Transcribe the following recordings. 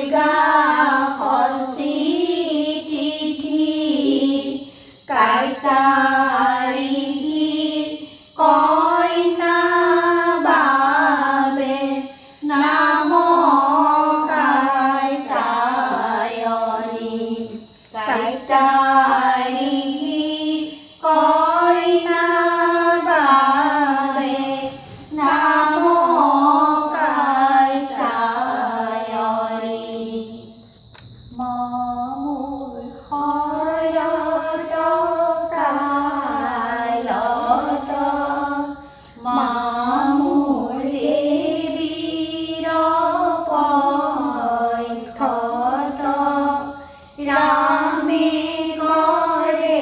দুৰ্গা ষষ্ঠী তিথি কাইতাৰিহীৰ কইনা বাবে নাম কাইতায়নী কাইতাৰিহীৰ কইনা বাবে নাম কাইতায়নী মোৰ শৰৎ কালত মোৰ দেৱীৰ পক্ষত ৰামে কৰে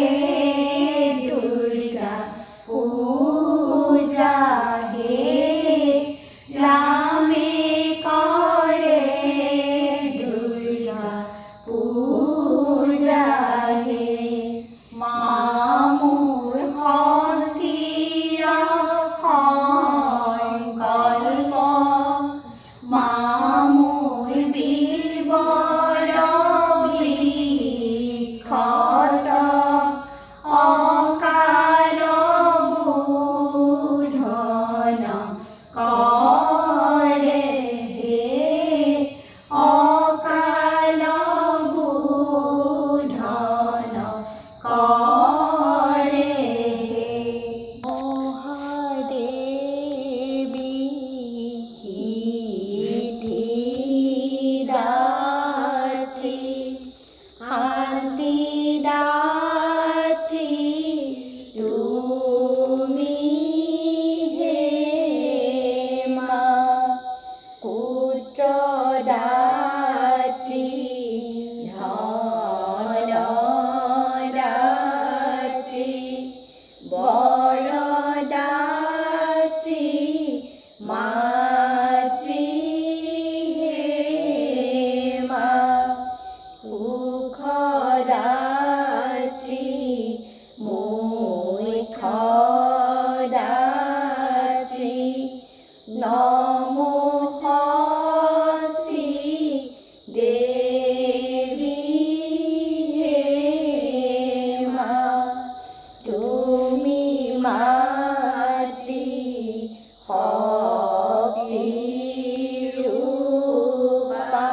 দুৰ্গা পূজা হে ৰামে কৰে দুৰ্গা পূজা হে মোৰ ষষ্ঠীৰ সংকল্প মোৰ বিল্বৰ বৃক্ষত অকাল বোধন কৰে হে অকাল বোধন কৰে হে মহাদেৱী সিদ্ধিদাত্ৰী শান্তিদাত্ৰী তুমি হে মা পুত্ৰদাত্ৰী ধনদাত্ৰী বৰদাত্ৰী মাতৃ হে মা সুখদাত্ৰী মোক্ষদাত্ৰী নমো ষষ্ঠী দেৱী হে মা তুমি মাতৃ শক্তি ৰূপা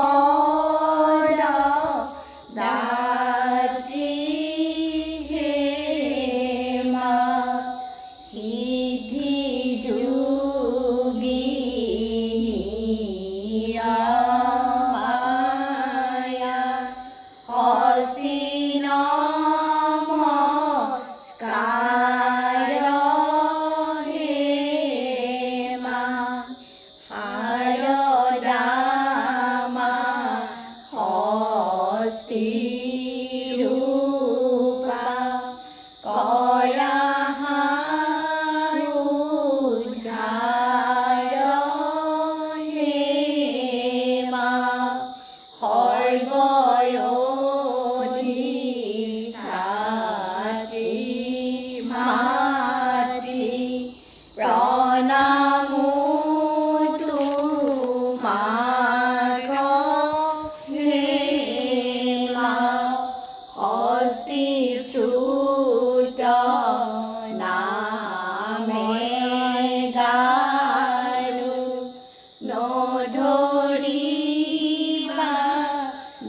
সিদ্ধিপদ দাত্ৰী হে মা সিদ্ধি যোগিনী মায়া ষষ্ঠী নমস্কাৰ হে মা শাৰদা মা ষষ্ঠী ৰূপা কৰাহাৰ উদ্ধাৰ হে মা সৰ্বয়োধিষ্ঠাত্ৰী মাতৃ প্ৰণামো তোমাক হে মা ষষ্ঠী শ্ৰুত নামে গালো নধৰিবা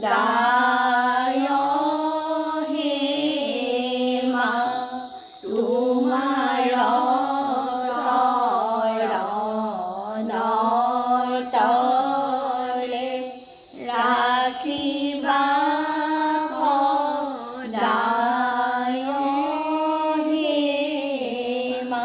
দায় হে মা তোমাৰ চৰণৰ তলে ৰাখিবা সদায় হে মা